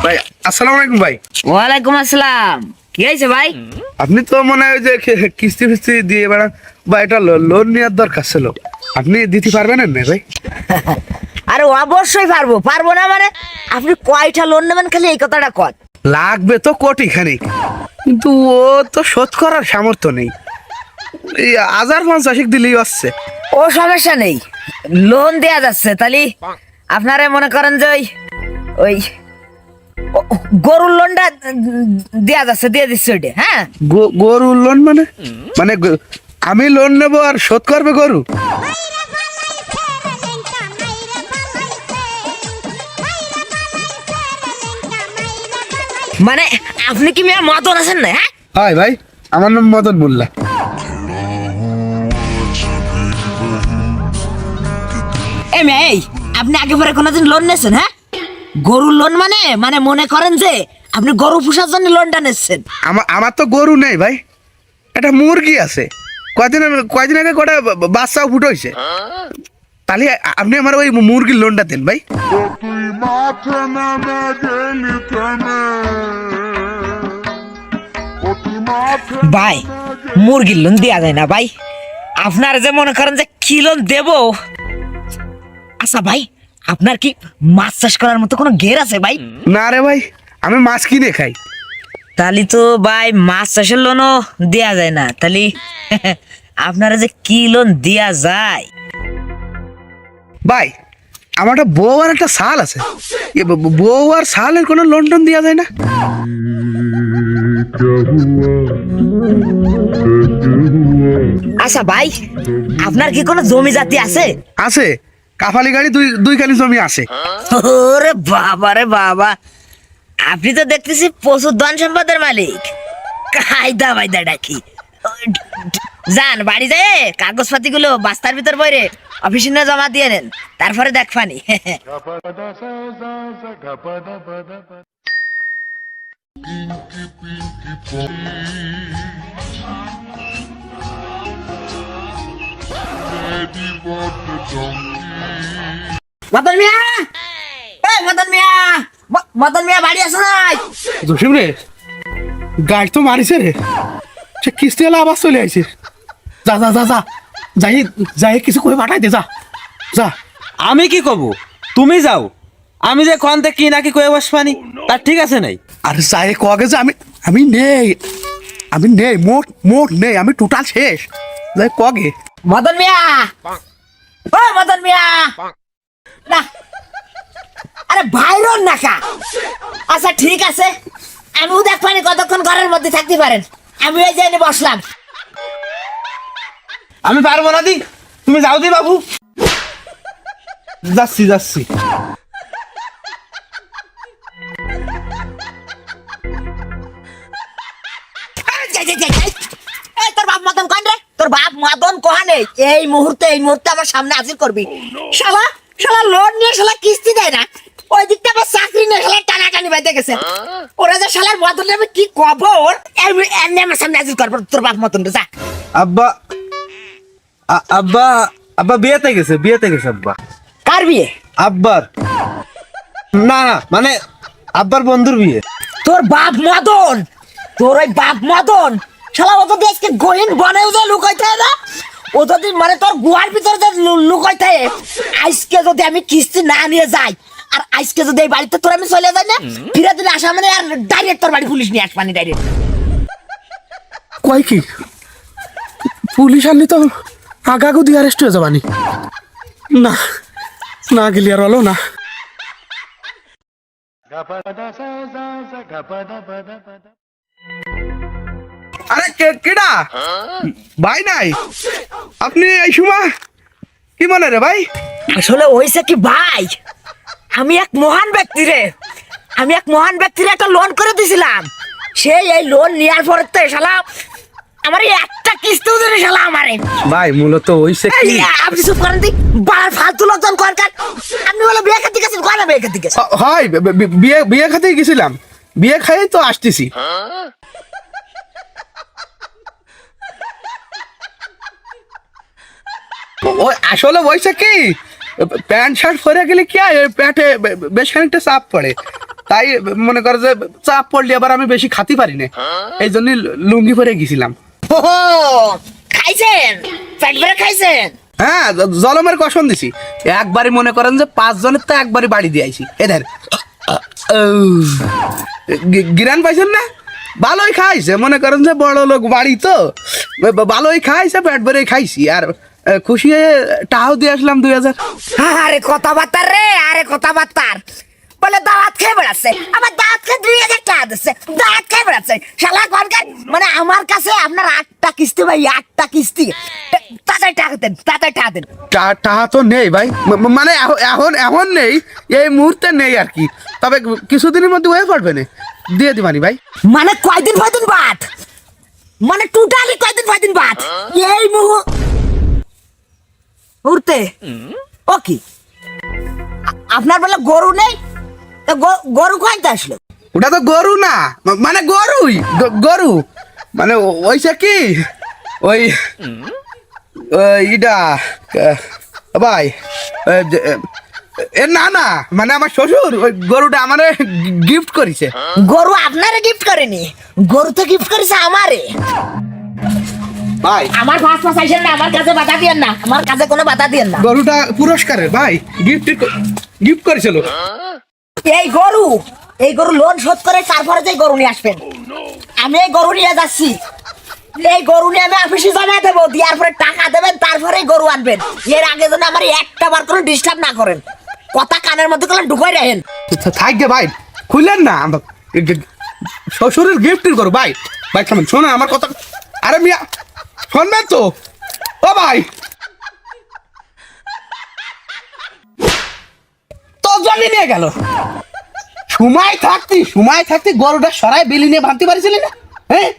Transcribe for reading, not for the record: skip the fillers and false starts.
ভাই আসসালামু আলাইকুম ভাই। ওয়ালাইকুম আসসালাম। কি হয়েছে ভাই? আপনি তো মনে হয় যে কিস্তি ফিস্তি দিয়ে বেড়ান বা এটা লোন নেওয়ার দরকার ছিল, আপনি দিতে পারবেন না ভাই? আরে অবশ্যই পারবো, পারবো না মানে? আপনি কয়টা লোন নেবেন খালি এই কথাটা কর। লাগবে তো কোটি খানিক, কিন্তু ও তো শোধ করার সামর্থ্য নেই। এই 1050 দিলেই আসছে। ও সমস্যা নেই, লোন দেয়া যাচ্ছে। তাহলে আপনারা মনে করেন যে ওই গরুর লোনটা দেয়া যাচ্ছে, দিয়ে দিচ্ছে ওইটা। হ্যাঁ, গরুর লোন মানে মানে আমি লোন নেবো আর শোধ করবে গরু? মানে আপনি কি মেয়ে মতন আছেন না? হ্যাঁ হয় ভাই, আমার নাম মদন মোল্লা। এই মেয়ে, এই আপনি আগে পরে কোনোদিন লোন নিয়েছেন? হ্যাঁ, গরুর লোন মানে মানে মনে করেন যে আপনি গরু পোষার জন্য লোনটা নিচ্ছেন। আমার তো গরু নেই ভাই, একটা মুরগি আছে। কয়দিন আগে কটা বাচ্চাও ফুটো হয়েছে। তাহলে আপনি আমার ওই মুরগির লোনটা দেন ভাই। তুই মাঠে নেমে গেলি থেমে ও তুই মাঠে ভাই মুরগির লোন দেওয়া যায় না ভাই। আপনার যে মনে করেন যে কি লোন দেব। আচ্ছা ভাই, আপনার কি মাছ চাষ করার মতো কোনো ঘের আছে ভাই? না রে ভাই, আমি মাছ কিনে খাই। তাহলে তো ভাই মাছ চাষের লোনও দেয়া যায় না। তাহলে আপনারা যে কি লোন দেয়া যায়? ভাই আমার একটা বউ আর একটা শাল আছে, বউ আর শালের কোনো লোন টোন দেওয়া যায় না? আচ্ছা ভাই, আপনার কি কোনো জমি জাতি আছে? আছে, কাফালি গাড়ি দুই খালি জমি আছে। ওরে বাবা রে বাবা, আপনি তো দেখতেছি প্রচুর ধন সম্পদের মালিক। কায়দা বাইদা ডাকি যান, বাড়ি যায় কাগজপাতি গুলো বাস্তার ভিতর বইরে অফিসে নিয়ে জমা দিয়ে নেন, তারপরে দেখবানি। মদন মিয়া, এই মদন মিয়া, মদন মিয়া বাড়ি আসো নাই? জসিম রে, গাড়ি তো মারিছে রে, সে কিস্তি এলা আবার চলে আইছে। যা যা যা যা, যাই যাই কিছু করে পাঠাই দে, যা যা। আমি কি কব? তুমি যাও, আমি যে কন্তে কি নাকি কয়ে বসবানি তার ঠিক আছে নাই। আর যাই কগে যে আমি নেই, আমি নেই, মোট নেই, আমি টোটাল শেষ। যাই কগে মদন মিয়া, ও মদন মিয়া, না আরে বাইরন নাকা। আচ্ছা ঠিক আছে, আমিও দেখবানি কতক্ষণ ঘরের মধ্যে থাকতে পারেন। আমি ওই জেনে বসলাম। আমি পারবো না দি, তুমি যাও দি বাবু। যাচ্ছি যাচ্ছি। যাই, যাই, যাই, যাই। এই তোর বাপ মদন কন রে? তোর বাপ মদন কোহানে? এই মুহূর্তে আমার সামনে হাজির করবি। শালা শালা লোন নিয়ে শালা কিস্তি দেয় না, ওই দিকটা আবার চাকরি নিয়ে শালা টানাটানি বাইতে গেছে। ওরা যে শালার মদন আমি কি কব, ওর এমনি আমার সামনে হাজির করবো তোর বাপ মদন রে। যা। আব্বা আব্বা আব্বা বিয়েতে গেছে, বিয়েতে গেছে আব্বা। কার বিয়ে? আব্বার। না না মানে আব্বার বন্ধুর বিয়ে। তোর বাপ মদন, তোর ওই বাপ মদন শালা ও তো আজকে গহীন বনেও যে লুকাইতে হয় না, ও যদি মানে তোর গুহার ভিতরে যে লুকাইতে হয়। আজকে যদি আমি কিস্তি না নিয়ে যাই, আর আজকে যদি এই বাড়িতে তোর আমি চলে যাই না, ফিরে দিলে আসা মানে আর ডাইরেক্ট তোর বাড়ি পুলিশ নিয়ে আসবানি ডাইরেক্ট। কয় কি পুলিশ আনলি তো আগাগু দিয়ে অ্যারেস্ট হয়ে যাবানি। না না গেলি আর হলো না। আরে কেডা ভাই? নাই আপনি এই সময় কি মনে রে ভাই? আসলে হইছে কি ভাই, আমি এক মহান ব্যক্তির একটা লোন করে দিছিলাম। সেই এই লোন নেওয়ার পরে তো শালা আমার একটা কিস্তিও দিলে শালা আমারে। ভাই মূলত হইছে কি, আপনি চুপ করেন দি, বার ফালতু লোকজন করকার। আপনি বলে বিয়ে খাতে গেছেন, কয় না বিয়ে খাতে গেছেন? হয় বিয়ে খাতেই গেছিলাম, বিয়ে খাই তো আসতেছি। ওই আসলে হইছে কি, প্যান্ট শার্ট পরে গেলে কি হয়, পেটে বেশ খানিকটা চাপ পড়ে, তাই মনে করো যে চাপ পড়লে আবার আমি বেশি খাতে পারি না, এই জন্য লুঙ্গি পরে গেছিলাম। ও খাইছেন, পেট ভরে খাইছেন? হ্যাঁ, জলমের কসম দিছি। একবারই মনে করেন যে 5 জনের তো একবারই বাড়ি দিয়ে আইছি। এদের গিরান পাইছেন না? ভালোই খাইছে, মনে করেন যে বড় লোক বাড়ি তো ভালোই খাইছে, পেট ভরে খাইছি। আর খুশি হয়ে টাকাও দিয়ে আসলাম 2000। আরে কথাবার্তা রে, আরে কথাবার্তা বলে দাওয়াত খেয়ে বেড়াচ্ছে, আমার দাওয়াত খেয়ে 2000 টাকা দিচ্ছে, দাওয়াত খেয়ে বেড়াচ্ছে শালা কনকার। মানে আমার কাছে আপনার 8টা কিস্তি ভাই, 8টা কিস্তি, তাড়াতাড়ি টাকা দেন, তাড়াতাড়ি টাকা দেন। টাকা তো নেই ভাই, মানে এখন নেই, এই মুহূর্তে নেই আর কি, তবে কিছুদিনের মধ্যে হয়ে পড়বে না, দিয়ে দিবানি ভাই। মানে কয়দিন বাদ, মানে টোটালি কয়দিন বাদ এই মুহূর্তে। ও কি আপনার বলে গরু নেই? তো গরু কয়টা আসলো? ওটা তো গরু না, মানে গরুই গরু, মানে ওইসে কি ওই ইটা ভাই, না না, মানে আমার শ্বশুর ওই গরুটা আমারে গিফট করেছে। গরু আপনারে গিফট করেনি, গরু তো গিফট করেছে আমারে। ভাই আমার ফার্স্ট আইছেন না, আমার কাছে বাধা দিয়েন না, আমার কাছে কোনো বাধা দিয়েন না। গরুটা পুরস্কারের ভাই, গিফট করেছিল। এই গরু লোন শোধ করে তারপরে যে গরু নিয়ে আসবেন। আমি এই গরু নিয়ে যাচ্ছি, এই গরু নিয়ে আমি অফিসে জমা দেবো, দেওয়ার পরে টাকা দেবেন, তারপরে গরু আনবেন। এর আগে যেন আমার একটা বার করে ডিস্টার্ব না করেন, কথা কানের মধ্যে করে ঢুকাই রাখেন। থাকবে ভাই, খুললেন না, শ্বশুরের গিফটের গরু ভাই। ভাই থামেন, শোনো আমার কথা। আরে মিয়া শুনবেন তো, ও ভাই তো জলে নিয়ে গেল। সময় থাকতি গরুটা সরাই বেলি নিয়ে ভাঙতে পারিছিলি না? হ্যাঁ,